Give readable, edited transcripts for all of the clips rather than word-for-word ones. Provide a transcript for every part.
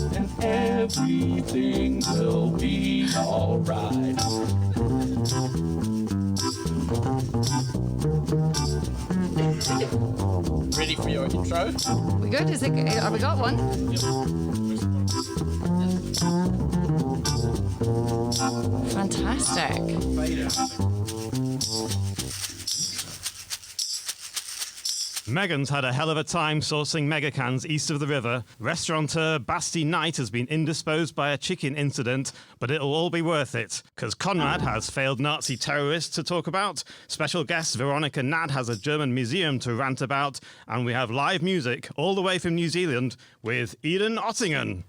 and everything will be alright. Ready for your intro? We good? Is it? Have we got one? Fantastic. Megan's had a hell of a time sourcing Megacans east of the river. Restaurateur Basti Knight has been indisposed by a chicken incident, but it'll all be worth it, because Conrad has failed Nazi terrorists to talk about, special guest Veronica Nad has a German museum to rant about, and we have live music all the way from New Zealand with Eden Ottingen.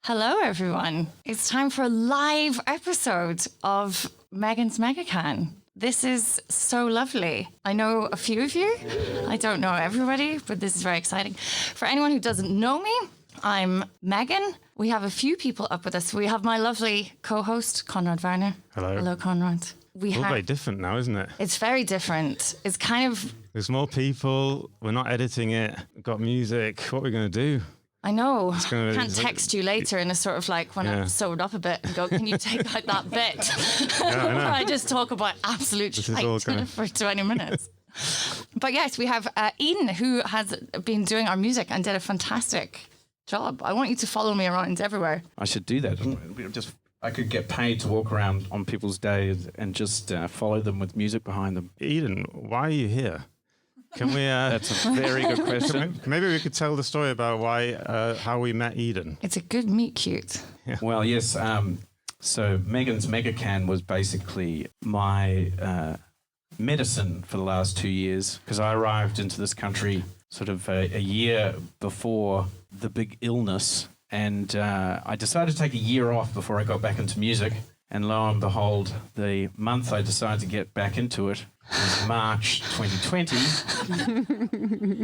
Hello, everyone. It's time for a live episode of Megan's Megacan. This is so lovely. I know a few of you. I don't know everybody, but this is very exciting. For anyone who doesn't know me, I'm Megan. We have a few people up with us. We have my lovely co-host, Conrad Werner. Hello. Hello, Conrad. All very different now, isn't it? It's very different. It's kind of... There's more people. We're not editing it. We've got music. What are we going to do? I know. I gonna be- can't text you later in a sort of like when I've sewed up a bit and go, can you take out that bit? Yeah, I know. Where I just talk about absolute This is all shite for 20 minutes. But yes, we have Eden, who has been doing our music and did a fantastic job. I want you to follow me around everywhere. I should do that. I could get paid to walk around on people's days and just follow them with music behind them. Eden, why are you here? Can we? That's a very good question. Maybe we could tell the story about how we met Eden. It's a good meet cute. Well, yes. So Megan's Megacan was basically my medicine for the last 2 years, because I arrived into this country sort of a year before the big illness, and I decided to take a year off before I got back into music. And lo and behold, the month I decided to get back into it was March 2020.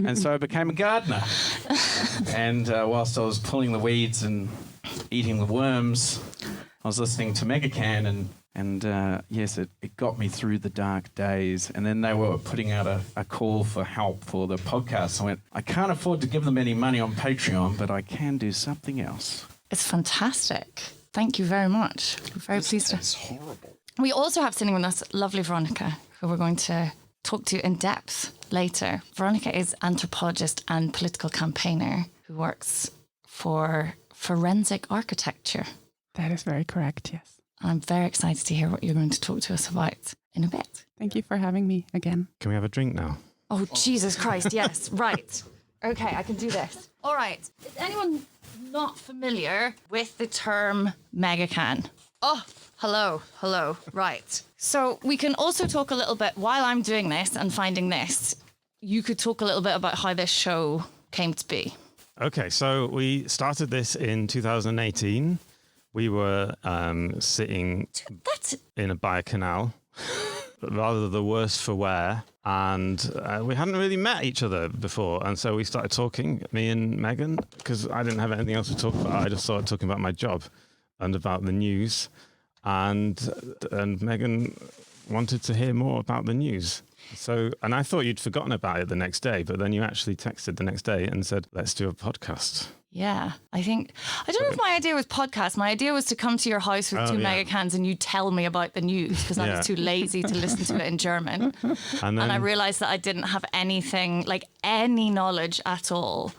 And so I became a gardener. And whilst I was pulling the weeds and eating the worms, I was listening to Megacan, and yes, it got me through the dark days. And then they were putting out a call for help for the podcast. I went, I can't afford to give them any money on Patreon, but I can do something else. It's fantastic. Thank you very much. I'm very pleased. It's horrible. We also have sitting with us lovely Veronica, who we're going to talk to in depth later. Veronica is anthropologist and political campaigner who works for forensic architecture. That is very correct, yes. I'm very excited to hear what you're going to talk to us about in a bit. Thank you for having me again. Can we have a drink now? Oh, Jesus Christ, yes, right. Okay, I can do this. All right. Is anyone not familiar with the term Megacan? Oh, hello. Right. So we can also talk a little bit, while I'm doing this and finding this, you could talk a little bit about how this show came to be. Okay, so we started this in 2018. We were sitting by a canal, rather the worse for wear, and we hadn't really met each other before, and so we started talking, me and Megan, because I didn't have anything else to talk about. I just started talking about my job and about the news, and Megan wanted to hear more about the news. So, and I thought you'd forgotten about it the next day, but then you actually texted the next day and said, let's do a podcast. Yeah, I don't know if my idea was podcast. My idea was to come to your house with two Megacans and you tell me about the news, because I was too lazy to listen to it in German. And I realized that I didn't have anything, like any knowledge at all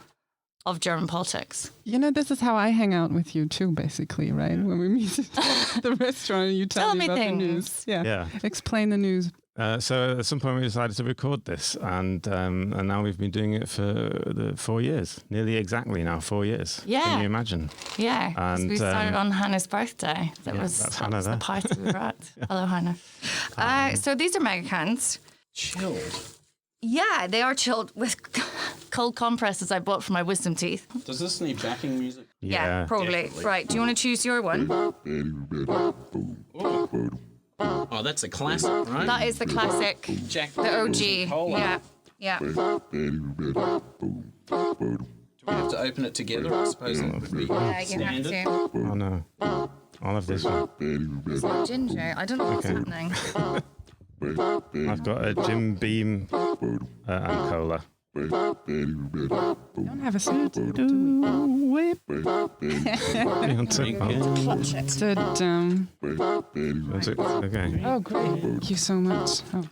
of German politics. You know, this is how I hang out with you too, basically, right? When we meet at the restaurant and you tell me about things. the news. Yeah. Explain the news. So at some point we decided to record this, and now we've been doing it for 4 years, nearly exactly now, 4 years. Yeah. Can you imagine? Yeah, And we started on Hannah's birthday. That was the party we were at. Hello, Hannah. So these are Megacans. Chilled. Yeah, they are chilled with cold compresses I bought for my wisdom teeth. Does this need backing music? Yeah, probably. definitely. Right, do you want to choose your one? Oh, that's a classic, right? That is the classic, Jack the OG. Cola. Yeah. Yeah. Do we have to open it together? I suppose that would be Yeah, you have standard. to. Oh no. I'll have this one. It's not ginger. I don't know what's happening. I've got a Jim Beam and cola. We don't have a sound, do we? You want to- Clutch it. Okay. Oh, great. Thank you so much. Oh.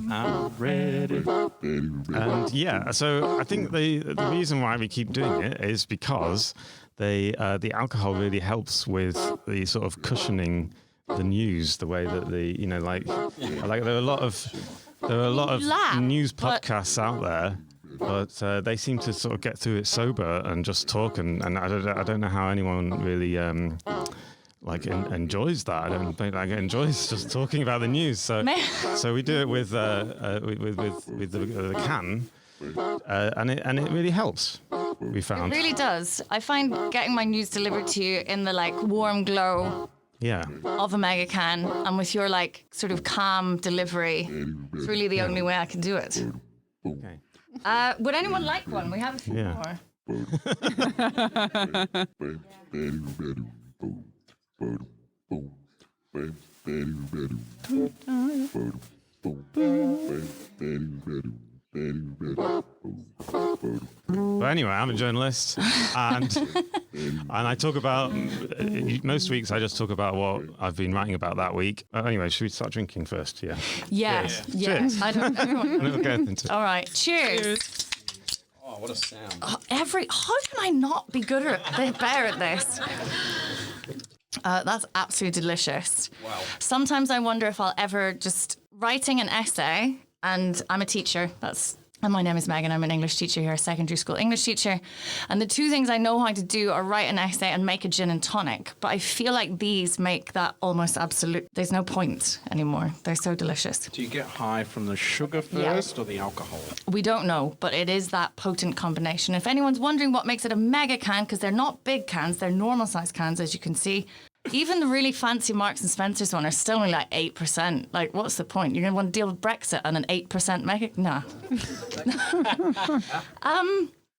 I'm ready. And yeah, so I think the reason why we keep doing it is because the alcohol really helps with the sort of cushioning the news, the way that like there are a lot of Laugh, news but- podcasts out there, but they seem to sort of get through it sober and just talk, and I don't know how anyone really enjoys that. I don't think enjoys just talking about the news. So we do it with the can, and it really helps. We It found. really does. I find getting my news delivered to you in the like warm glow Yeah. of a Megacan and with your like sort of calm delivery, it's really the only way I can do it. Okay. Would anyone like one? We have a few Yeah. more. But anyway, I'm a journalist, and I talk about most weeks. I just talk about what I've been writing about that week. Anyway, should we start drinking first? Yeah. Yeah. Yeah. Cheers. I don't everyone. We'll get into it. All right. Cheers. Oh, what a sound. How can I not be better at this? That's absolutely delicious. Wow. Sometimes I wonder if I'll ever just writing an essay, and I'm a teacher. And my name is Megan. I'm an English teacher here, a secondary school English teacher. And the two things I know how to do are write an essay and make a gin and tonic. But I feel like these make that almost absolute. There's no point anymore. They're so delicious. Do you get high from the sugar first or the alcohol? We don't know, but it is that potent combination. If anyone's wondering what makes it a mega can, because they're not big cans, they're normal size cans, as you can see. Even the really fancy Marks and Spencer's one are still only like 8%. Like, what's the point? You're going to want to deal with Brexit and an 8% mega? Nah.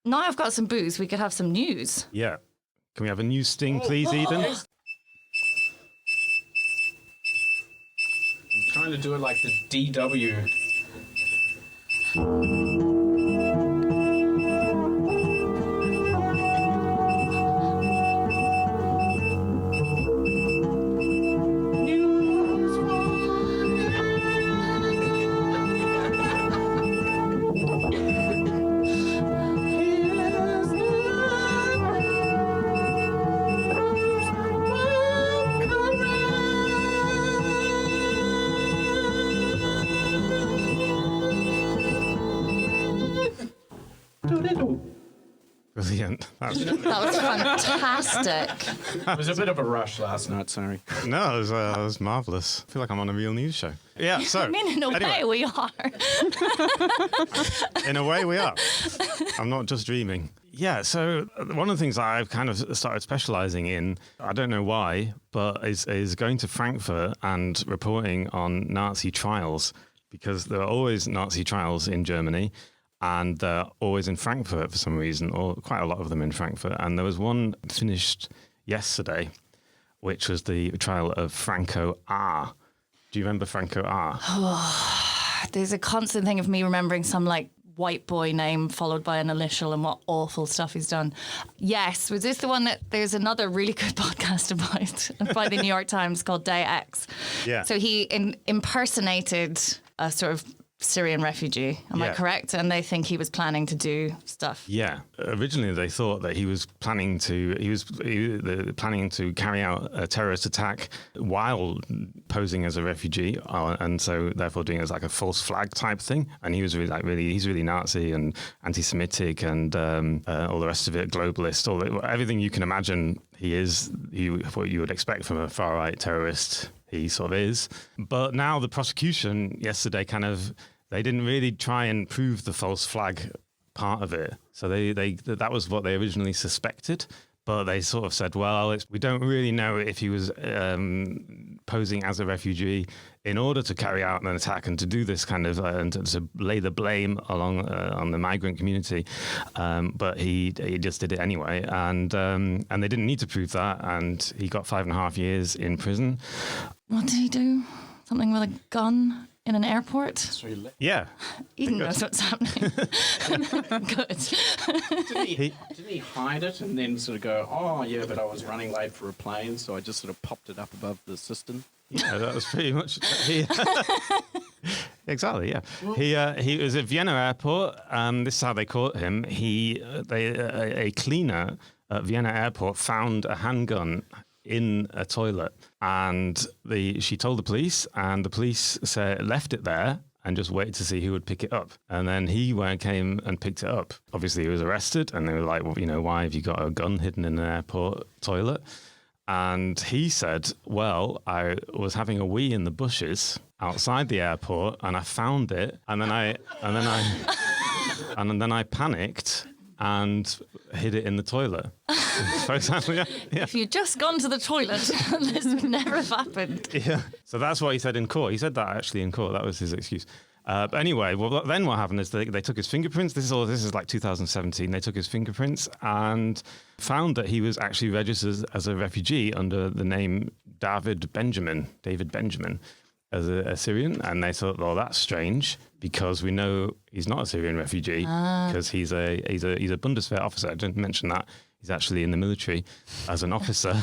Now I've got some booze. We could have some news. Yeah. Can we have a new sting, please, Eden? I'm trying to do it like the DW. Brilliant. That was fantastic. It was a bit of a rush last night, sorry. No, it was marvellous. I feel like I'm on a real news show. Yeah, so. I mean, in a way, we are. In a way, we are. I'm not just dreaming. Yeah, so one of the things I've kind of started specialising in, I don't know why, but is going to Frankfurt and reporting on Nazi trials, because there are always Nazi trials in Germany, and they're always in Frankfurt for some reason, or quite a lot of them in Frankfurt. And there was one finished yesterday, which was the trial of Franco R. Do you remember Franco R? There's a constant thing of me remembering some like white boy name followed by an initial and what awful stuff he's done. Yes, was this the one that there's another really good podcast about by the New York Times called Day X? Yeah. So he impersonated a sort of Syrian refugee. Am I Yeah. correct? And they think he was planning to do stuff. Yeah. Originally, they thought that he was planning to carry out a terrorist attack while posing as a refugee, and so therefore doing it as like a false flag type thing. And he was he's really Nazi and anti-Semitic and all the rest of it, globalist, everything you can imagine. What you would expect from a far right terrorist. He sort of is. But now the prosecution yesterday they didn't really try and prove the false flag part of it. So that was what they originally suspected. But they sort of said, well, we don't really know if he was posing as a refugee in order to carry out an attack and to do this kind of and to lay the blame along on the migrant community. But he just did it anyway, and they didn't need to prove that, and he got 5.5 years in prison. What did he do? Something with a gun in an airport? Yeah. Eden knows what's happening. Good. Didn't he hide it and then sort of go, oh, yeah, but I was running late for a plane, so I just sort of popped it up above the cistern? Yeah, that was pretty much. Exactly. Yeah, he was at Vienna airport. This is how they caught him. A cleaner at Vienna airport found a handgun in a toilet, and she told the police, and the police left it there and just waited to see who would pick it up. And then he came and picked it up. Obviously, he was arrested, and they were like, well, why have you got a gun hidden in an airport toilet? And he said, well, I was having a wee in the bushes outside the airport, and I found it, and then I panicked and hid it in the toilet. For example, yeah. If you'd just gone to the toilet, this would never have happened. Yeah. So that's what he said in court. He said that actually in court. That was his excuse. But anyway, well, then what happened is they took his fingerprints. This is like 2017. They took his fingerprints and found that he was actually registered as a refugee under the name David Benjamin, as a Syrian. And they thought, well, that's strange, because we know he's not a Syrian refugee, because he's a Bundeswehr officer. I didn't mention that. He's actually in the military as an officer.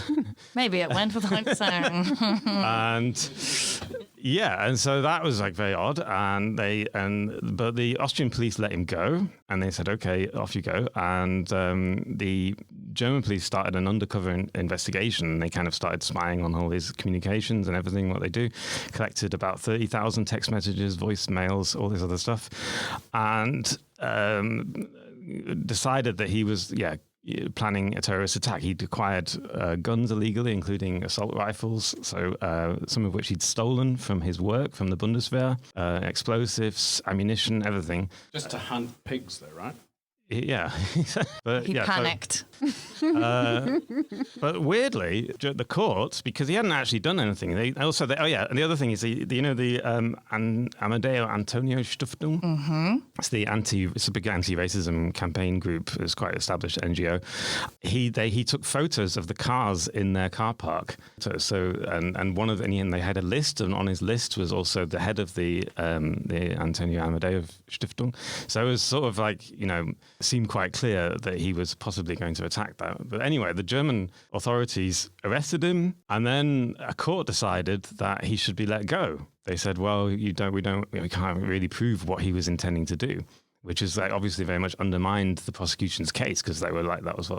Maybe it went without saying. And so that was like very odd. But the Austrian police let him go, and they said, okay, off you go. And the German police started an undercover investigation. They kind of started spying on all his communications and everything, what they do. Collected about 30,000 text messages, voicemails, all this other stuff. And decided that he was, planning a terrorist attack. He'd acquired guns illegally, including assault rifles, so some of which he'd stolen from his work, from the Bundeswehr, explosives, ammunition, everything. Just to hunt pigs, though, right? Yeah. But, he panicked. But weirdly, the court, because he hadn't actually done anything, and the other thing is, Amadeo Antonio Stiftung. Mm-hmm. It's it's a big anti-racism campaign group. It's quite an established NGO. He took photos of the cars in their car park. And they had a list, and on his list was also the head of the Antonio Amadeo Stiftung. So it was sort of like, seemed quite clear that he was possibly going to attack that. But anyway, the German authorities arrested him, and then a court decided that he should be let go. They said, well, we can't really prove what he was intending to do, which is like obviously very much undermined the prosecution's case, because they were like, that was,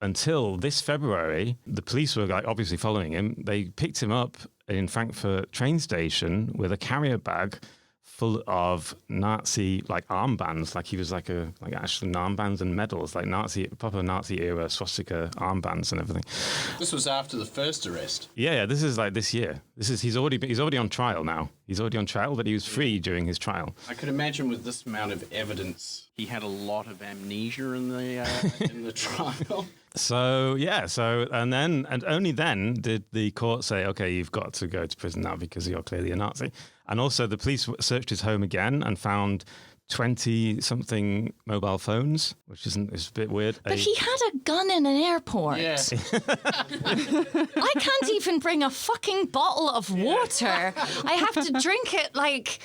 until this February, the police were like obviously following him. They picked him up in Frankfurt train station with a carrier bag full of Nazi armbands, like he was actually armbands and medals, like proper Nazi era swastika armbands and everything. This was after the first arrest. Yeah. This is like this year. He's already on trial now. He's already on trial, but he was free during his trial. I could imagine with this amount of evidence, he had a lot of amnesia in the trial. And only then did the court say, okay, you've got to go to prison now because you're clearly a Nazi. And also the police searched his home again and found 20-something mobile phones, which is a bit weird. But he had a gun in an airport. Yeah. I can't even bring a fucking bottle of water. I have to drink it like...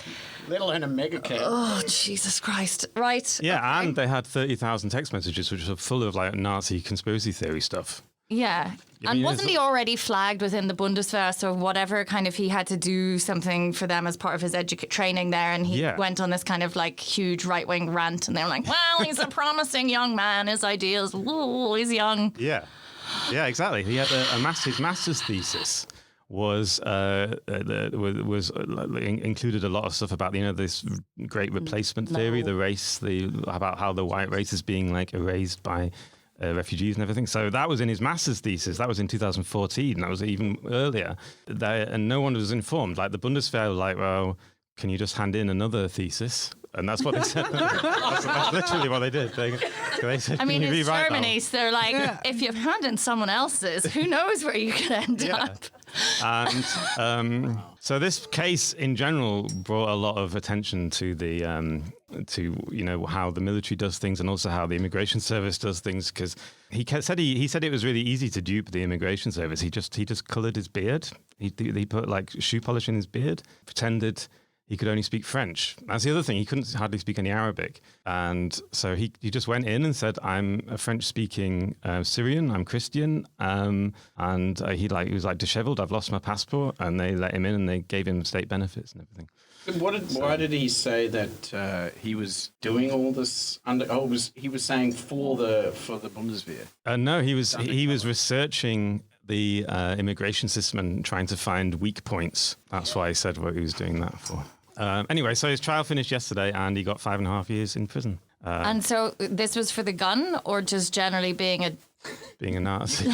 Let alone a Megacan. Oh, Jesus Christ. Right. Yeah, okay. and they had 30,000 text messages, which were full of like Nazi conspiracy theory stuff. Yeah. And wasn't he already flagged within the Bundeswehr? So whatever kind of he had to do something for them as part of his training there. And he went on this kind of like huge right-wing rant. And they were like, well, he's a promising young man. His ideas, ooh, he's young. Yeah. Yeah, exactly. He had his master's thesis included a lot of stuff about this great replacement theory, the race, about how the white race is being like erased by refugees and everything. So that was in his master's thesis. That was in 2014. That was even earlier. And no one was informed. Like the Bundeswehr were like, well, can you just hand in another thesis? And that's what they said. that's literally what they did. They said, I mean, in Germany, so they're like, if you've handed in someone else's, who knows where you could end up. And so this case in general brought a lot of attention to the how the military does things and also how the immigration service does things, because he said it was really easy to dupe the immigration service. He just coloured his beard. He put like shoe polish in his beard, pretended he could only speak French. That's the other thing. He couldn't hardly speak any Arabic. And so he just went in and said, I'm a French-speaking Syrian. I'm Christian. And he was like disheveled. I've lost my passport. And they let him in and they gave him state benefits and everything. Why did he say that he was doing all this he was saying for the Bundeswehr? No, he was researching the immigration system and trying to find weak points. That's why he said what he was doing that for. Anyway, so his trial finished yesterday and he got 5.5 years in prison. And so this was for the gun or just generally being a Nazi?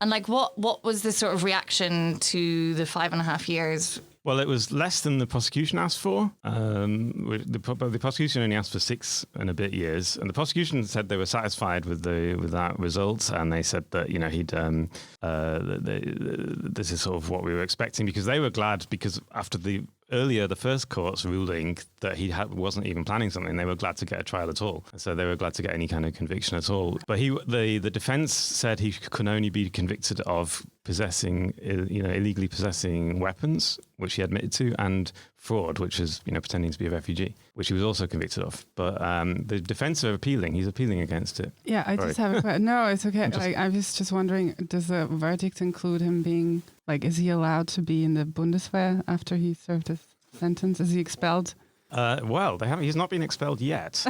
And like what was the sort of reaction to the 5.5 years? Well, it was less than the prosecution asked for. The prosecution only asked for 6 and a bit years, and the prosecution said they were satisfied with that result, and they said that this is sort of what we were expecting, because they were glad, because after the first court's ruling that he wasn't even planning something, they were glad to get a trial at all. So they were glad to get any kind of conviction at all. But the defense said he can only be convicted of illegally possessing weapons, which he admitted to, and fraud, which is pretending to be a refugee, which he was also convicted of. But the defense are appealing. He's appealing against it. Yeah, I just have a question. No, it's okay. I was just wondering, does the verdict include him being, is he allowed to be in the Bundeswehr after he served his sentence? Is he expelled? Well, he's not been expelled yet.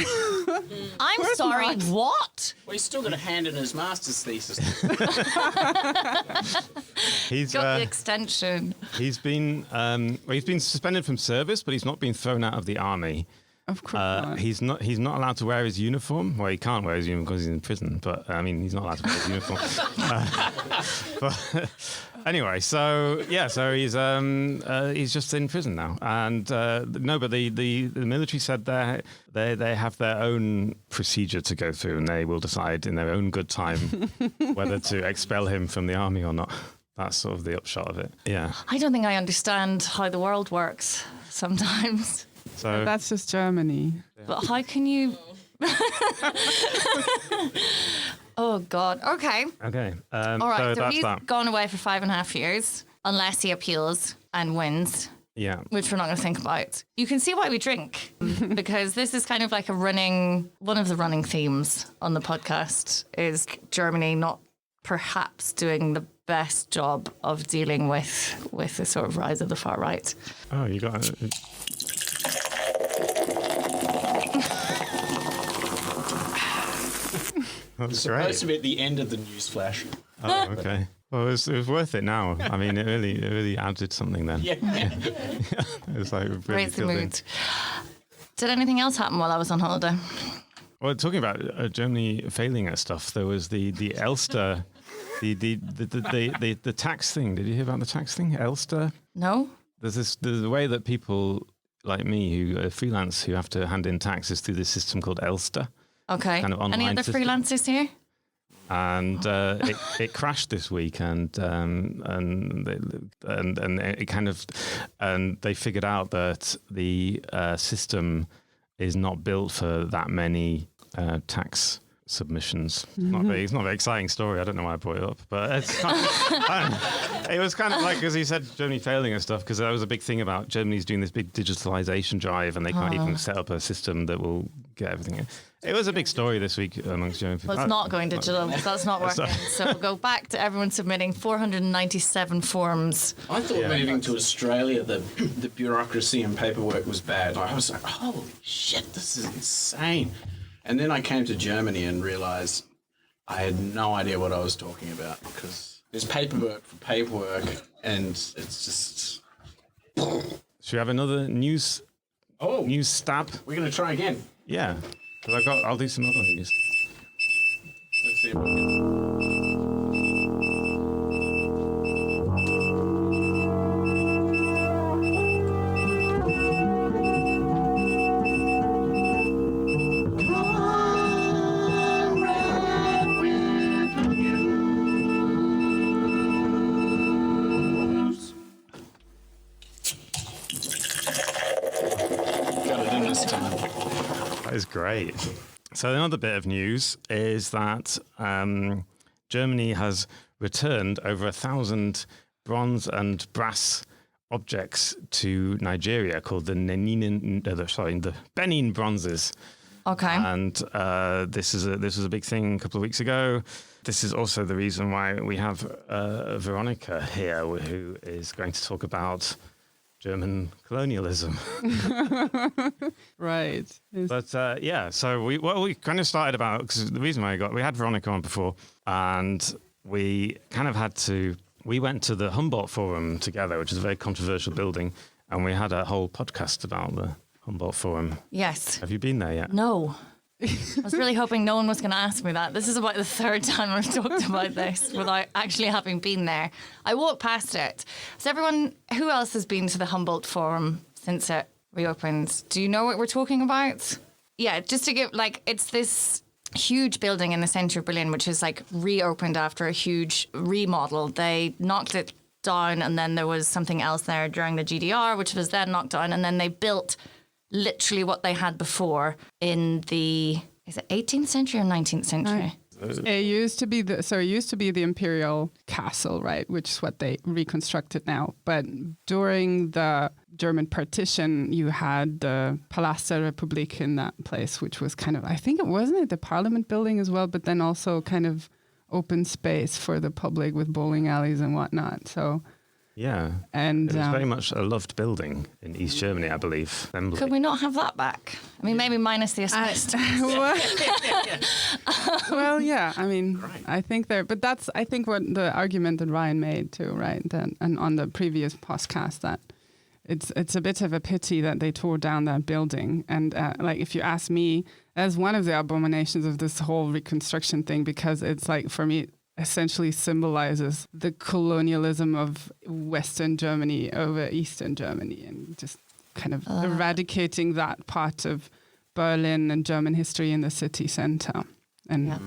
I'm sorry, not. What? Well, he's still got a hand in his master's thesis. He's got the extension. He's been suspended from service, but he's not been thrown out of the army. Of course not. He's not allowed to wear his uniform. Well, he can't wear his uniform because he's in prison. But he's not allowed to wear his uniform. But anyway, so he's just in prison now. And but the military said they have their own procedure to go through, and they will decide in their own good time whether to expel him from the army or not. That's sort of the upshot of it. Yeah. I don't think I understand how the world works sometimes. So that's just Germany. But how can you? Oh God. Okay. Okay. All right. So that's he's that. gone away for 5.5 years, unless he appeals and wins. Yeah. Which we're not going to think about. You can see why we drink, because this is kind of like one of the running themes on the podcast is Germany not perhaps doing the best job of dealing with the sort of rise of the far right. Oh, you got it. That's great. Supposed to be at the end of the news flash. Oh, okay. Well, it was worth it now. I mean, it really added something then. Yeah. It was like really Raise the filled in. mood. Did anything else happen while I was on holiday? Well, talking about Germany failing at stuff, there was the Elster, the tax thing. Did you hear about the tax thing, Elster? No. There's a way that people like me who are freelance who have to hand in taxes through this system called Elster. Okay. Kind of online Any other system. freelancers here? And it crashed this week, and it kind of, and they figured out that the system is not built for that many tax submissions. It's not a very exciting story. I don't know why I brought it up, but it's kind of, it was kind of like, as you said, Germany failing and stuff, because that was a big thing about Germany's doing this big digitalization drive, and they can't even set up a system that will get everything in. It was a big story this week amongst German people. Well, it's not going digital. That's not working. So we'll go back to everyone submitting 497 forms. I thought moving to Australia, the bureaucracy and paperwork was bad. I was like, holy shit, this is insane. And then I came to Germany and realised I had no idea what I was talking about, because there's paperwork for paperwork, and it's just... Should we have another news stab? We're going to try again. Yeah, because I'll do some other news. Let's see if we can... this time. That is great. So another bit of news is that Germany has returned over 1,000 bronze and brass objects to Nigeria called the the Benin bronzes. Okay. And this was a big thing a couple of weeks ago. This is also the reason why we have Veronica here, who is going to talk about German colonialism. Right. But so we kind of started about, because the reason why we had Veronica on before, and we kind of we went to the Humboldt Forum together, which is a very controversial building, and we had a whole podcast about the Humboldt Forum. Yes. Have you been there yet? No. I was really hoping no one was going to ask me that. This is about the third time I've talked about this without actually having been there. I walked past it. So everyone, who else has been to the Humboldt Forum since it reopened? Do you know what we're talking about? Yeah, just to give, it's this huge building in the centre of Berlin, which is reopened after a huge remodel. They knocked it down, and then there was something else there during the GDR, which was then knocked down, and then they built literally what they had before in the, is it 18th century or 19th century? It used to be the imperial castle, right, which is what they reconstructed now. But during the German partition, you had the Palast der Republik in that place, which was kind of, I think it wasn't the Parliament building as well, but then also kind of open space for the public with bowling alleys and whatnot. So. Yeah, and it was very much a loved building in East Germany, I believe. Could we not have that back? I mean, maybe minus the asbestos. Well, yeah. I mean, I think but that's what the argument that Ryan made too, right? And on the previous podcast, that it's a bit of a pity that they tore down that building. And if you ask me, that's one of the abominations of this whole reconstruction thing, because it's for me, essentially symbolizes the colonialism of Western Germany over Eastern Germany, and just kind of eradicating that part of Berlin and German history in the city center, and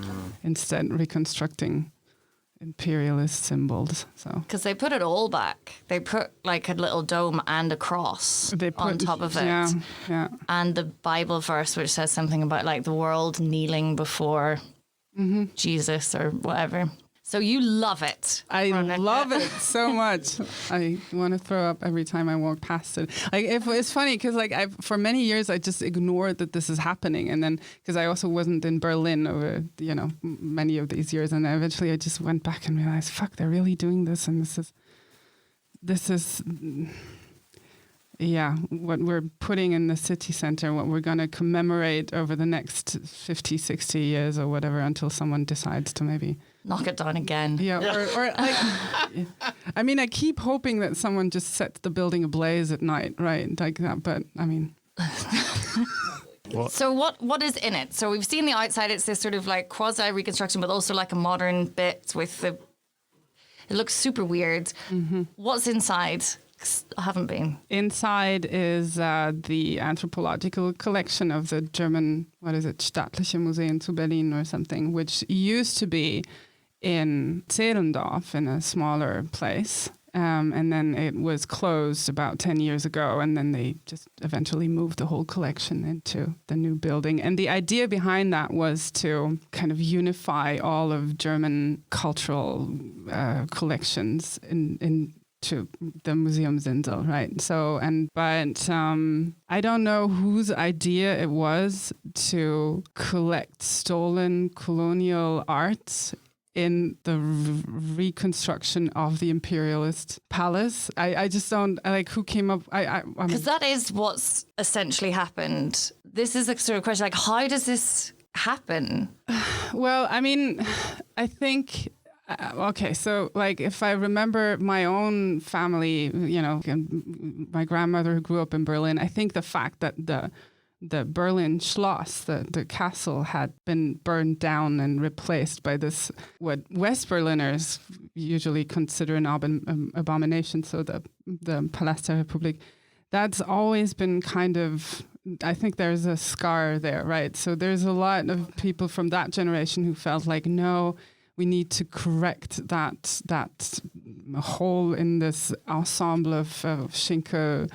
instead reconstructing imperialist symbols. So because they put it all back, they put a little dome and a cross on top of it, and the Bible verse which says something about the world kneeling before Jesus or whatever. So you love it. I love it so much. I want to throw up every time I walk past it. It's funny because for many years I just ignored that this is happening, and then because I also wasn't in Berlin over many of these years, and eventually I just went back and realized, fuck, they're really doing this, and this is. Yeah, what we're putting in the city center, what we're going to commemorate over the next 50, 60 years or whatever, until someone decides to maybe knock it down again. Yeah, or I mean, I keep hoping that someone just sets the building ablaze at night, right? Like that, but I mean. So what is in it? So we've seen the outside. It's this sort of quasi reconstruction, but also a modern bit with it looks super weird. Mm-hmm. What's inside? I haven't been. Inside is the anthropological collection of the German, Staatliche Museum zu Berlin or something, which used to be in Zehlendorf, in a smaller place. And then it was closed about 10 years ago, and then they just eventually moved the whole collection into the new building. And the idea behind that was to kind of unify all of German cultural collections to the Museumsinsel, right? So, but I don't know whose idea it was to collect stolen colonial art in the reconstruction of the imperialist palace. I just don't, who came up, because that is what's essentially happened. This is a sort of question, how does this happen? Well, I mean, I think... okay, so if I remember my own family, my grandmother who grew up in Berlin, I think the fact that the Berlin Schloss, the castle, had been burned down and replaced by this, what West Berliners usually consider an abomination, so the Palast der Republik, that's always been kind of, I think there's a scar there, right? So there's a lot of people from that generation who felt no, we need to correct that hole in this ensemble of Schinke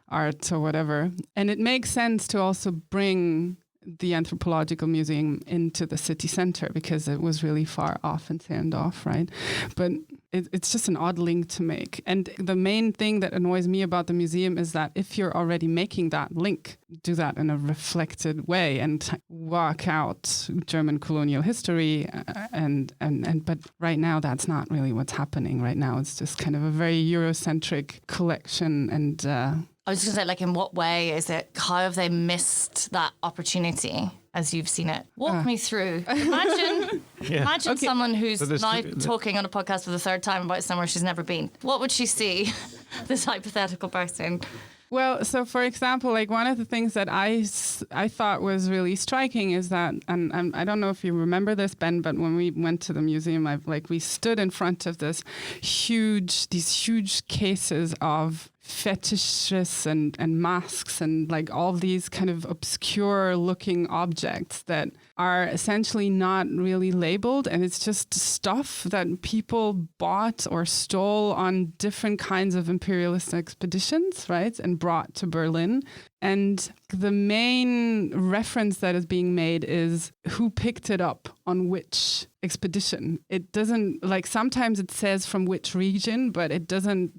art or whatever. And it makes sense to also bring the Anthropological Museum into the city center because it was really far off in Zehlendorf, right? But it's just an odd link to make. And the main thing that annoys me about the museum is that if you're already making that link, do that in a reflected way and work out German colonial history. But right now, that's not really what's happening. Right now, it's just kind of a very Eurocentric collection. And I was just going to say, like, in what way is it? How have they missed that opportunity as you've seen it? Walk me through. Imagine someone who's now talking on a podcast for the third time about somewhere she's never been. What would she see? This hypothetical person. Well, so for example, like one of the things that I thought was really striking is that, and I don't know if you remember this, Ben, but when we went to the museum, we stood in front of these huge cases of fetishes and masks and like all these kind of obscure looking objects that are essentially not really labeled, and it's just stuff that people bought or stole on different kinds of imperialist expeditions, right, and brought to Berlin. And the main reference that is being made is who picked it up on which expedition. It doesn't, like, sometimes it says from which region, but it doesn't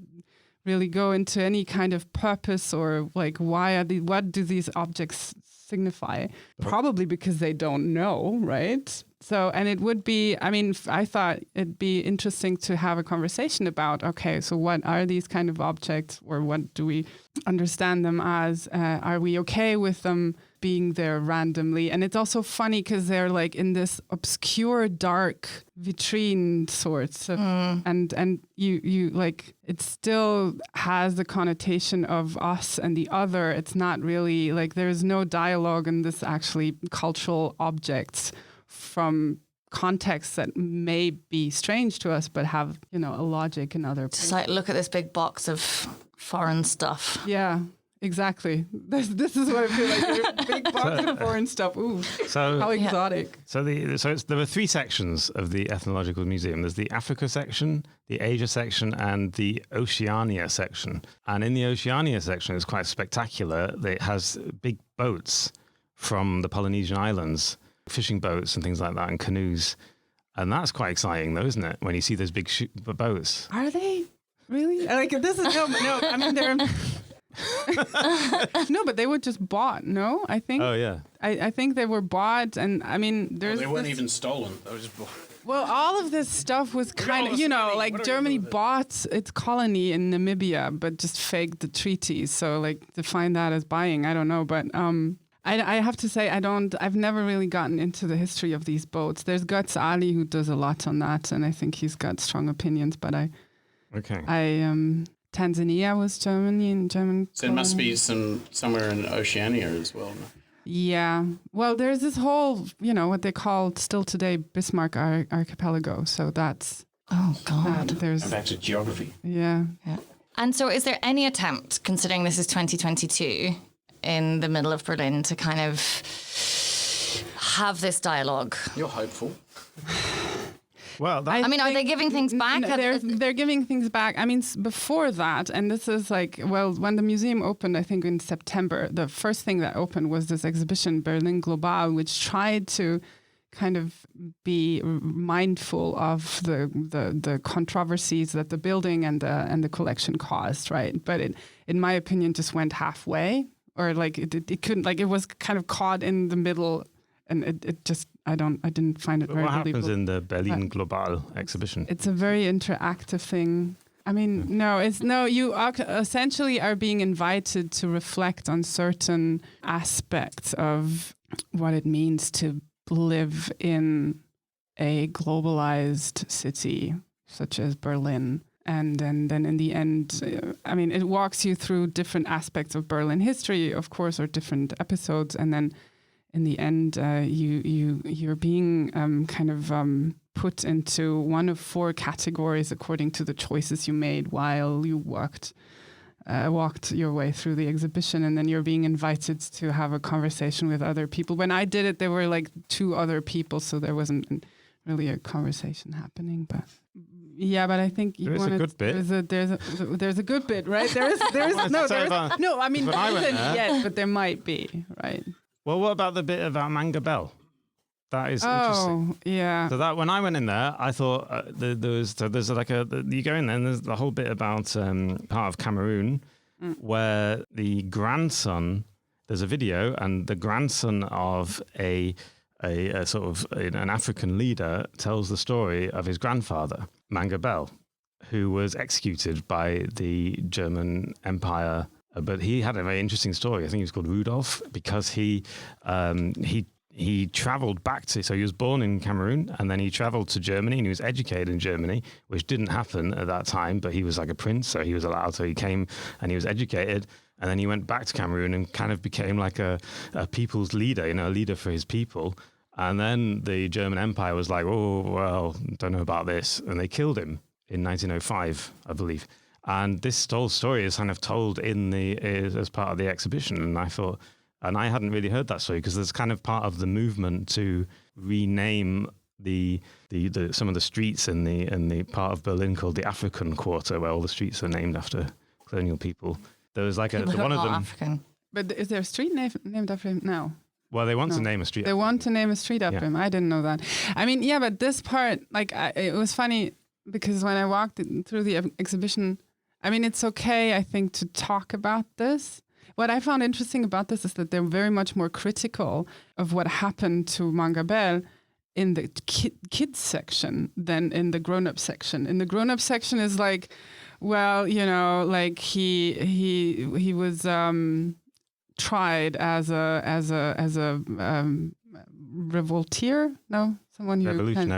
really go into any kind of purpose or like what do these objects signify? Probably because they don't know, right? So, and it would be, I mean, I thought it'd be interesting to have a conversation about, okay, so what are these kind of objects, or what do we understand them as? Are we okay with them being there randomly? And it's also funny because they're like in this obscure, dark vitrine sorts of, and you like, it still has the connotation of us and the other. It's not really like there's no dialogue in this actually cultural objects from contexts that may be strange to us, but have, you know, a logic in other places. Just like, look at this big box of foreign stuff. Yeah, exactly. This is what I feel like. Big box of foreign stuff. Ooh, so how exotic. So there are three sections of the Ethnological Museum. There's the Africa section, the Asia section, and the Oceania section. And in the Oceania section, it's quite spectacular. It has big boats from the Polynesian islands, fishing boats and things like that, and canoes. And that's quite exciting though, isn't it? When you see those big boats. Are they? Really? Like, this is, no, I mean, they're... No, but they were just bought, no? I think. Oh, yeah. I think they were bought, and I mean, there's... Well, they weren't even stolen. They were just bought. Well, all of this stuff was kind of, you know, like Germany bought its colony in Namibia, but just faked the treaties. So, like, define that as buying, I don't know, but... I have to say, I've never really gotten into the history of these boats. There's Götz Ali who does a lot on that, and I think he's got strong opinions, but Tanzania was German. So it must be somewhere in Oceania as well. No? Yeah. Well, there's this whole, you know, what they call still today Bismarck Archipelago. So that's... Oh, God. There's back to geography. Yeah. And so is there any attempt, considering this is 2022... in the middle of Berlin, to kind of have this dialogue? You're hopeful. Well, I mean, are they giving things back? They're giving things back. I mean, before that, and this is like, well, when the museum opened, I think in September, the first thing that opened was this exhibition, Berlin Global, which tried to kind of be mindful of the controversies that the building and the collection caused, right? But it, in my opinion, just went halfway. Or like it couldn't, like it was kind of caught in the middle, and it just I didn't find it very. What happens believable. in the Berlin Global exhibition? It's a very interactive thing. I mean, you essentially are being invited to reflect on certain aspects of what it means to live in a globalized city such as Berlin. And then in the end, I mean, it walks you through different aspects of Berlin history, of course, or different episodes. And then in the end, you're being put into one of four categories according to the choices you made while you walked your way through the exhibition. And then you're being invited to have a conversation with other people. When I did it, there were like two other people, so there wasn't really a conversation happening, but... Yeah, but I think There is a good bit. There's a good bit, right? There is no. I mean, When I there went isn't there- yet, but there might be, right? Well, what about the bit about Manga Bell? That is interesting. Oh, yeah. So that when I went in there, I thought there's like you go in there and there's the whole bit about part of Cameroon where the grandson, there's a video and the grandson of a sort of an African leader tells the story of his grandfather, Manga Bell, who was executed by the German Empire. But he had a very interesting story. I think he was called Rudolf because he traveled back to, so he was born in Cameroon and then he traveled to Germany and he was educated in Germany, which didn't happen at that time, but he was like a prince, so he was allowed, so he came and he was educated. And then he went back to Cameroon and kind of became like a people's leader, a leader for his people. And then the German Empire was like, oh, well, don't know about this. And they killed him in 1905, I believe. And this whole story is kind of told as part of the exhibition. And I thought, and I hadn't really heard that story because there's kind of part of the movement to rename the some of the streets in the part of Berlin called the African Quarter, where all the streets are named after colonial people. There was like one of them. African. But is there a street named after him? No. Well, they want to name a street. They want to name a street after him. I didn't know that. I mean, yeah, but this part, like, it was funny because when I walked through the exhibition, I mean, it's okay, I think, to talk about this. What I found interesting about this is that they're very much more critical of what happened to Manga Bell in the kids section than in the grown-up section. In the grown-up section is like, well, like he was tried as a revoltier. No, someone who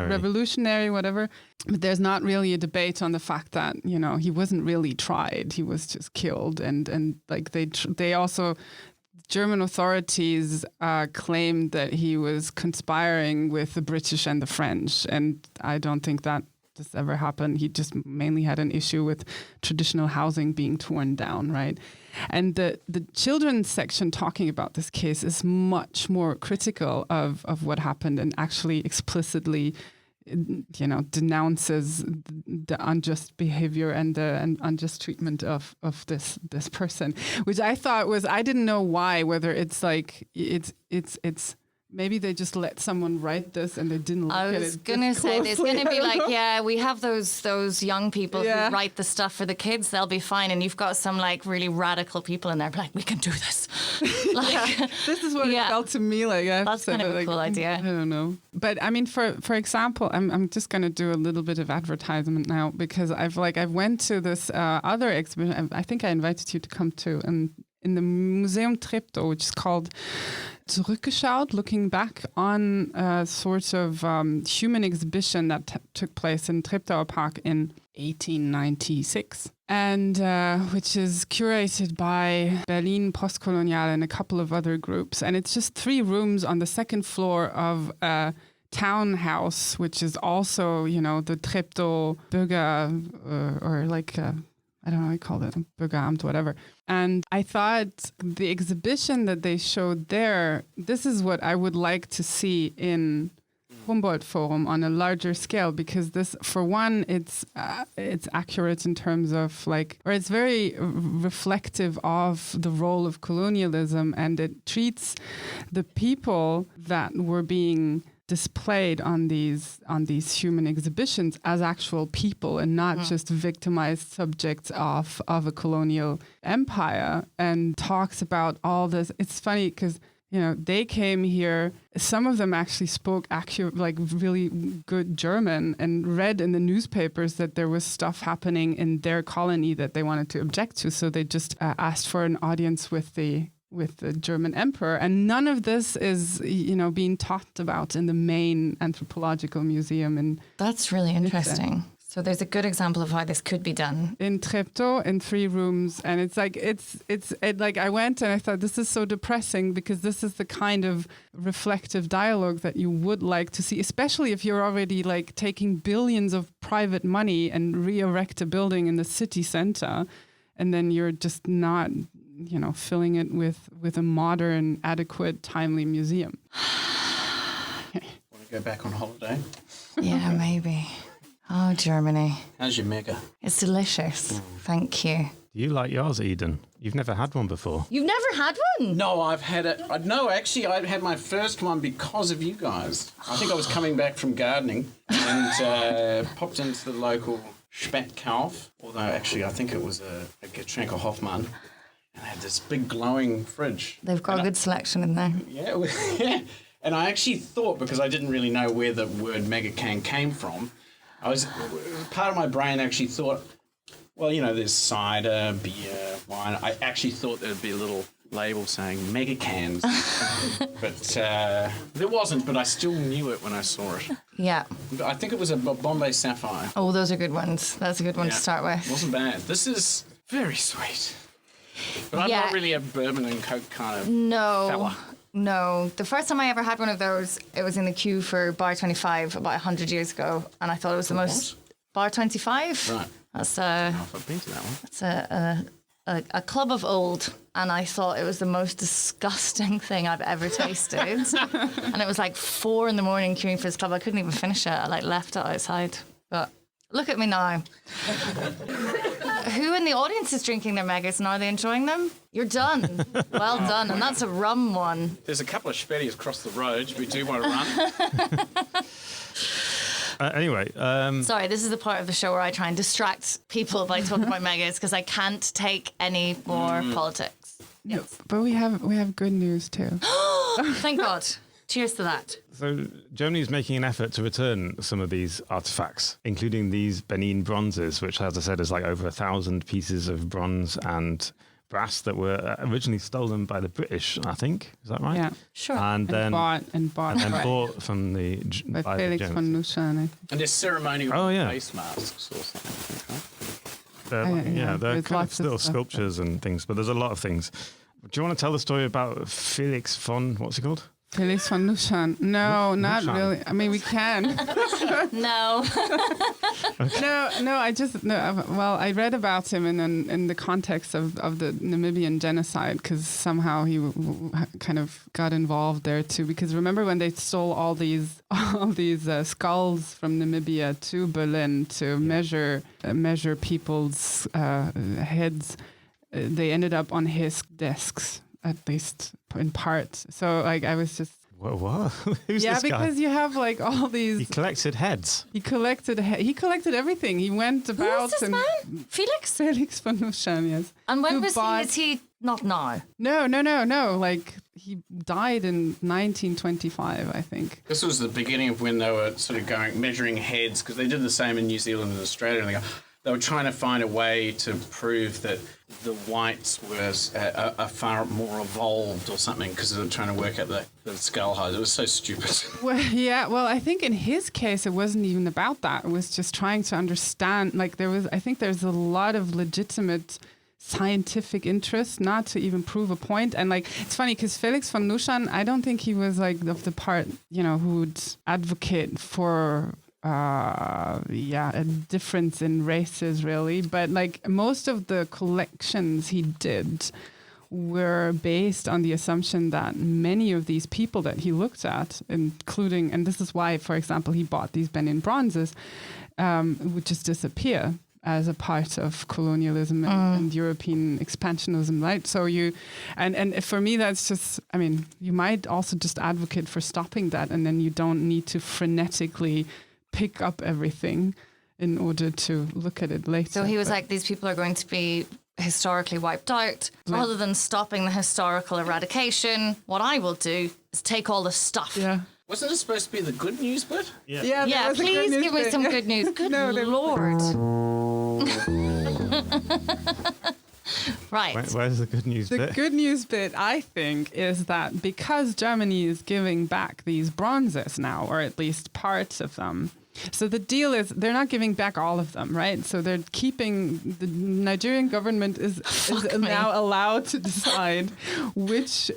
revolutionary, whatever. But there's not really a debate on the fact that he wasn't really tried. He was just killed, and like they also. German authorities claimed that he was conspiring with the British and the French, and I don't think that this ever happened. He just mainly had an issue with traditional housing being torn down, right? And the children's section talking about this case is much more critical of what happened and actually explicitly denounces the unjust behavior and the unjust treatment of this person, which I thought was, I didn't know why, whether it's like it's maybe they just let someone write this and they didn't look at it. I was gonna say there's gonna be like, we have those young people who write the stuff for the kids, they'll be fine, and you've got some like really radical people in there like, we can do this. Like, this is what it felt to me like. That's kind of a cool idea. I don't know, but I mean, for example, I'm just gonna do a little bit of advertisement now because I've went to this other exhibition. I think I invited you to come to, and in the Museum Treptow, which is called Zurückgeschaut, looking back on a sort of human exhibition that took place in Treptower Park in 1896, and which is curated by Berlin Postkolonial and a couple of other groups. And it's just 3 rooms on the second floor of a townhouse, which is also, the Treptow Bürger, or like... I don't know how you call it, Bürgeramt, whatever. And I thought the exhibition that they showed there, this is what I would like to see in Humboldt Forum on a larger scale, because this, for one, it's accurate in terms of or it's very reflective of the role of colonialism, and it treats the people that were being displayed on these human exhibitions as actual people and not just victimized subjects of a colonial empire, and talks about all this. It's funny because they came here, some of them actually spoke really good German and read in the newspapers that there was stuff happening in their colony that they wanted to object to, so they just asked for an audience with the German emperor, and none of this is, being talked about in the main anthropological museum. And that's really interesting. So there's a good example of how this could be done in Treptow in 3 rooms, and it's like I went and I thought, this is so depressing, because this is the kind of reflective dialogue that you would like to see, especially if you're already taking billions of private money and re-erect a building in the city center, and then you're just not filling it with a modern, adequate, timely museum. Want to go back on holiday? Yeah, maybe. Oh, Germany. How's your mega? It's delicious. Thank you. Do you like yours, Eden? You've never had one before. You've never had one? No, I've had it. No, actually, I had my first one because of you guys. I think I was coming back from gardening and popped into the local Spätkauf, although actually I think it was a Getränke Hoffmann, and I had this big glowing fridge. They've got a good selection in there. Yeah, yeah. And I actually thought, because I didn't really know where the word Megacan came from, part of my brain actually thought, well, you know, there's cider, beer, wine. I actually thought there'd be a little label saying Megacans. But there wasn't, but I still knew it when I saw it. Yeah. I think it was a Bombay Sapphire. Oh, those are good ones. That's a good one to start with. Wasn't bad. This is very sweet. But I'm not really a bourbon and Coke kind of fella. No. The first time I ever had one of those, it was in the queue for Bar 25 about 100 years ago. And I thought it was the most... Bar 25? Right. That's I've been to that one. That's a club of old, and I thought it was the most disgusting thing I've ever tasted. And it was like 4 a.m. queuing for this club. I couldn't even finish it. I left it outside. But look at me now. Who in the audience is drinking their megas and are they enjoying them? You're done. Well done. And that's a rum one. There's a couple of Spetties across the road. We do want to run. Anyway. Sorry, this is the part of the show where I try and distract people by talking about megas because I can't take any more politics. Yes. But we have good news too. Thank God. Cheers to that. So Germany is making an effort to return some of these artifacts, including these Benin bronzes, which, as I said, is like over 1,000 pieces of bronze and brass that were originally stolen by the British, I think. Is that right? Yeah, sure. And then bought bought from by by Felix the von Germans. Nuschan. And there's ceremonial yeah. face masks or something, right? They're There's kind lots of of little stuff. sculptures and things, but there's a lot of things. Do you want to tell the story about Felix von, what's he called? Felix von Nuschan. No, not Nuschan. really. I mean, we can. No. Well, I read about him in the context of the Namibian genocide because somehow he kind of got involved there too. Because remember when they stole all these skulls from Namibia to Berlin to measure people's heads, they ended up on his desks, at least in part. So I was just... What? Who's this guy? Because you have like all these... He collected heads. He collected everything. He went about... Who is this man? Felix? Felix von Nuschan, yes. And when is he not now? No. Like, he died in 1925, I think. This was the beginning of when they were sort of measuring heads, because they did the same in New Zealand and Australia. And they were trying to find a way to prove that the whites were far more evolved or something, because they were trying to work out the skull height. It was so stupid. Well, I think in his case, it wasn't even about that. It was just trying to understand, like I think there's a lot of legitimate scientific interest, not to even prove a point. And like, it's funny because Felix von Nuschan, I don't think he was like of the part, who'd advocate for a difference in races, really. But like most of the collections he did were based on the assumption that many of these people that he looked at, including, and this is why, for example, he bought these Benin bronzes, would just disappear as a part of colonialism and European expansionism, right? So and for me, that's just, I mean, you might also just advocate for stopping that, and then you don't need to frenetically pick up everything in order to look at it later. So he was like, these people are going to be historically wiped out. Rather than stopping the historical eradication, what I will do is take all the stuff. Yeah. Wasn't it supposed to be the good news bit? Yeah, please give me some good news. Good Lord. Right. Where's the good news The bit? good news bit, I think, is that because Germany is giving back these bronzes now, or at least parts of them, so the deal is they're not giving back all of them, right? So they're keeping, the Nigerian government is now allowed to decide which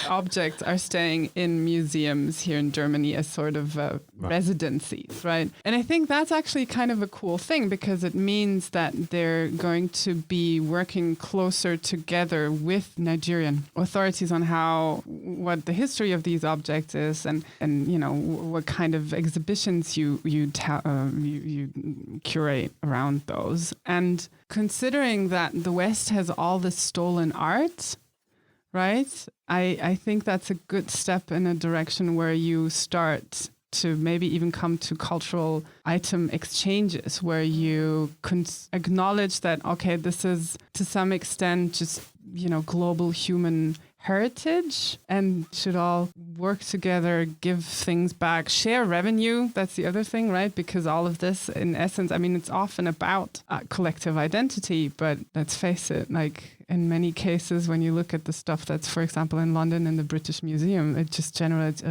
objects are staying in museums here in Germany as sort of residencies, right? And I think that's actually kind of a cool thing because it means that they're going to be working closer together with Nigerian authorities on what the history of these objects is and what kind of exhibitions you curate around those. And considering that the West has all this stolen art, right? I think that's a good step in a direction where you start to maybe even come to cultural item exchanges where you can acknowledge that, okay, this is to some extent just, global human heritage and should all work together, give things back, share revenue. That's the other thing, right? Because all of this, in essence, it's often about collective identity, but let's face it, like in many cases, when you look at the stuff that's, for example, in London in the British Museum, it just generates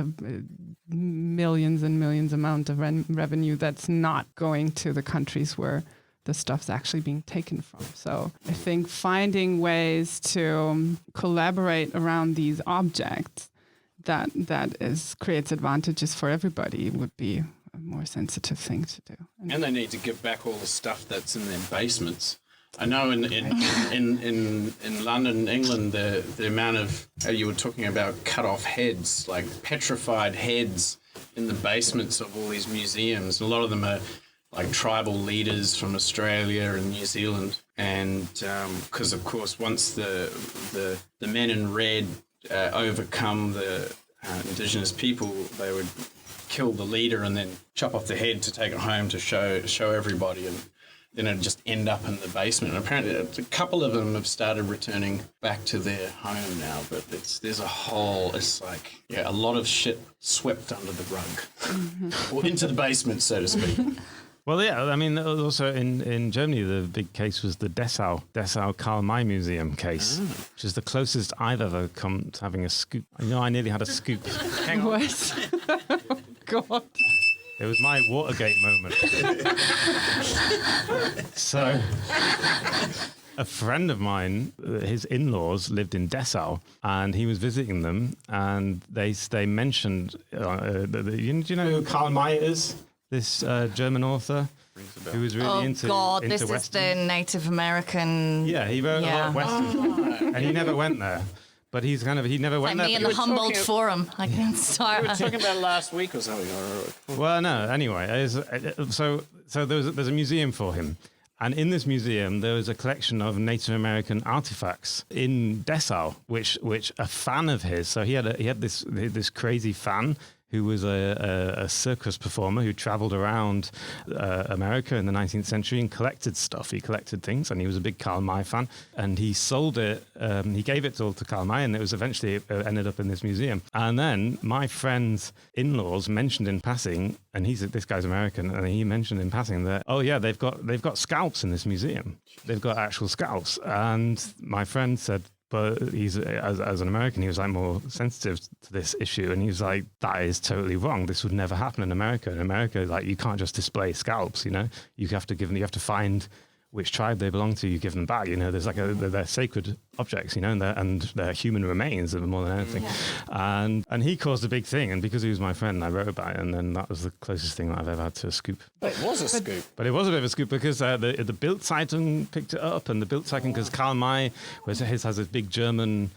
millions and millions amount of revenue that's not going to the countries where the stuff's actually being taken from. So I think finding ways to collaborate around these objects that creates advantages for everybody would be a more sensitive thing to do. And they need to give back all the stuff that's in their basements. I know in London, England, the amount of, you were talking about cut off heads, like petrified heads in the basements of all these museums. A lot of them are like tribal leaders from Australia and New Zealand. And because, of course, once the men in red overcome the indigenous people, they would kill the leader and then chop off the head to take it home to show everybody. And then it'd just end up in the basement. And apparently a couple of them have started returning back to their home now, but there's a lot of shit swept under the rug or into the basement, so to speak. Well, yeah, also in Germany, the big case was the Dessau Karl May Museum case, which is the closest I've ever come to having a scoop. I nearly had a scoop. Hang on. What? Oh, God. It was my Watergate moment. So, a friend of mine, his in-laws lived in Dessau, and he was visiting them, and they mentioned, do you know who Karl May is? This German author who was really into this Western. is the Native American. Yeah, he wrote a lot of Western, and he never went there. But he never went Like there. me in the Humboldt Forum. I can start. We were talking about last week or something. Well, no. Anyway, so there's a museum for him, and in this museum there was a collection of Native American artifacts in Dessau, which a fan of his. So he had this crazy fan who was a circus performer who traveled around America in the 19th century and collected stuff. He collected things, and he was a big Karl May fan. And he sold it. He gave it all to Karl May, and it was eventually ended up in this museum. And then my friend's in-laws mentioned in passing, and this guy's American, and he mentioned in passing that, oh yeah, they've got scalps in this museum. They've got actual scalps. And my friend said, but he's as an American, he was like more sensitive to this issue, and he was like, "That is totally wrong. This would never happen in America. In America, like you can't just display scalps. You have to find which tribe they belong to. You give them back. There's like they're sacred objects. And they're human remains more than anything. Yeah. And he caused a big thing, and because he was my friend, I wrote about it, and then that was the closest thing that I've ever had to a scoop. But it was a scoop. But it was a bit of a scoop because the Bild Zeitung picked it up, and the Bild Zeitung, because Karl May has this big German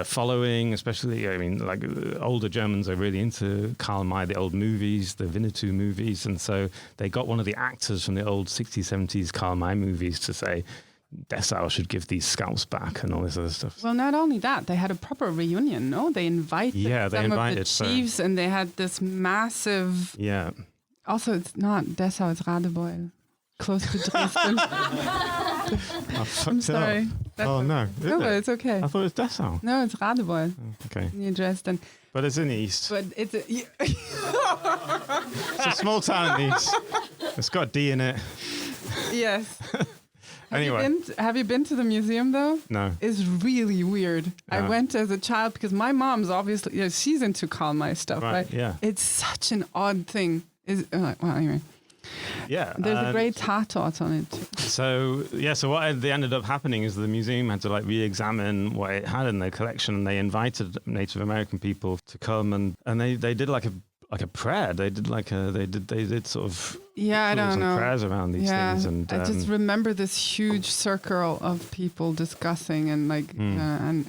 following, especially, older Germans are really into Karl May, the old movies, the Winnetou movies, and so they got one of the actors from the old 60s, 70s Karl May movies to say Dessau should give these scalps back and all this other stuff. Well, not only that, they had a proper reunion, no? They invited some of the chiefs, and they had this massive... Yeah. Also, it's not Dessau, it's Radebeul. Close to Dresden. I'm sorry. Oh, no. No, but it's okay. I thought it was Dessau. No, it's Radebeul. Okay. Near Dresden. But it's in the east. But it's It's a small town in the east. It's got a D in it. Yes. Anyway. Have you been to the museum, though? No. It's really weird. Yeah. I went as a child because my mom's obviously, she's into Karl May stuff, right? Yeah. It's such an odd thing. Well, anyway. Yeah. There's a great Tatort on it too. So what they ended up happening is the museum had to like re-examine what it had in their collection, and they invited Native American people to come and they did like a prayer. They did sort of I don't know prayers around these things. And I just remember this huge circle of people discussing and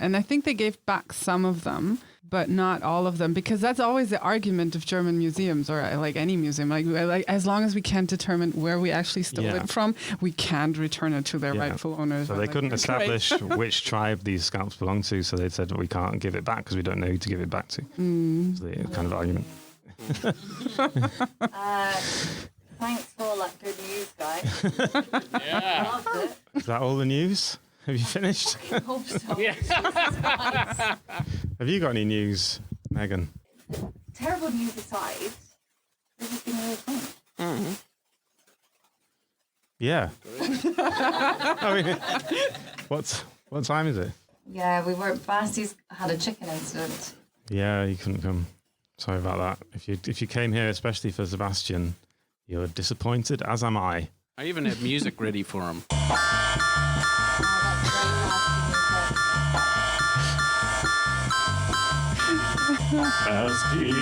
and I think they gave back some of them, but not all of them, because that's always the argument of German museums or like any museum. Like as long as we can't determine where we actually stole it from, we can't return it to their rightful owners. So they couldn't establish which tribe these scalps belong to, so they said we can't give it back because we don't know who to give it back to. It's the kind of argument. Thanks for all that good news, guys. Yeah. Loved it. Is that all the news? Have you finished? I hope so. Yeah. Have you got any news, Megan? Terrible news aside, this has been really fun. Yeah. I mean, what time is it? Yeah, we were. Basti's had a chicken incident. Yeah, you couldn't come. Sorry about that. If you came here especially for Sebastian, you're disappointed, as am I. I even had music ready for him. Basti,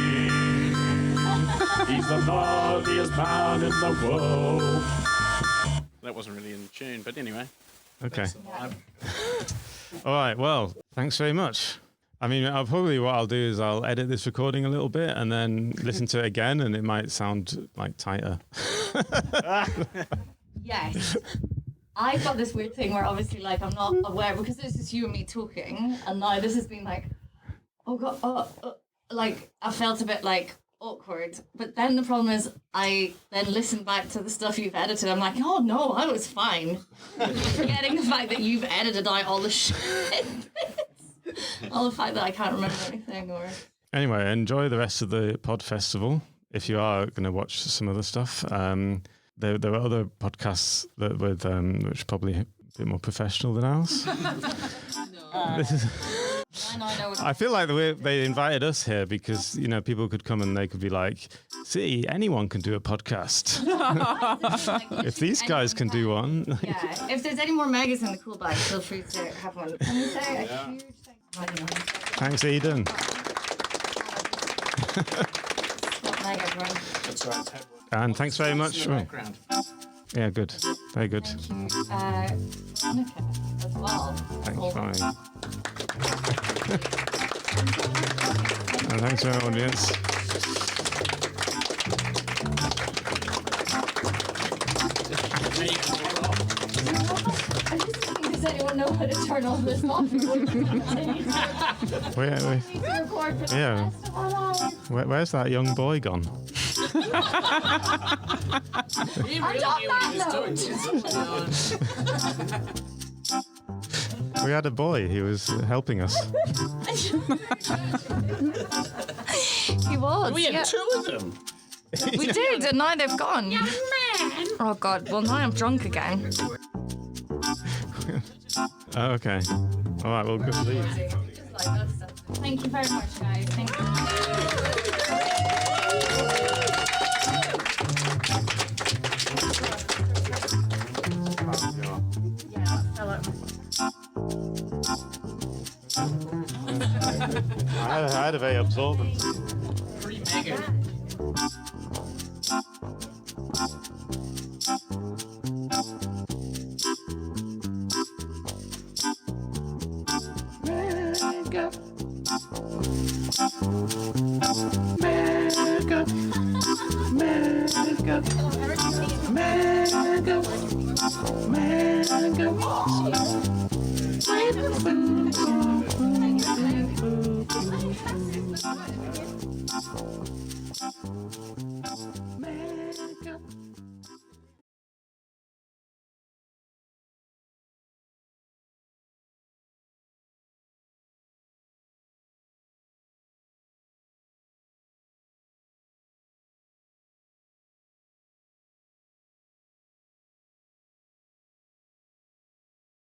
he's the naughtiest man in the world. That wasn't really in tune, but anyway. Okay. All right. Well, thanks very much. I mean, what I'll do is I'll edit this recording a little bit and then listen to it again, and it might sound like tighter. Yes. I've got this weird thing where obviously like I'm not aware because this is you and me talking, and now this has been like, oh god, like I felt a bit like awkward. But then the problem is I then listen back to the stuff you've edited. I'm like, oh no, I was fine. Forgetting the fact that you've edited out all the shit. All the fact that I can't remember anything or... Anyway, enjoy the rest of the pod festival if you are going to watch some other stuff. There are other podcasts which are probably a bit more professional than ours. I feel like they invited us here because, people could come and they could be like, see, anyone can do a podcast. If these guys can do one. Yeah, if there's any more megas in the cool bag, feel free to have one. Can you say a huge thank you? Thanks, Eden. That's right. And thanks very much. Background. Yeah, good. Very good. Monica as well. Thanks, Ryan. And thanks to our audience. Does anyone know how to turn all this off? Where's that young boy gone? He really knew what he was doing. We had a boy. He was helping us. He was. We had two of them. We did, and now they've gone. Young man. Oh God. Well, now I'm drunk again. Oh, okay. All right. Well, good to leave. Thank you very much, guys. Thank you. I had a very absorbent. Pretty mega. Mega.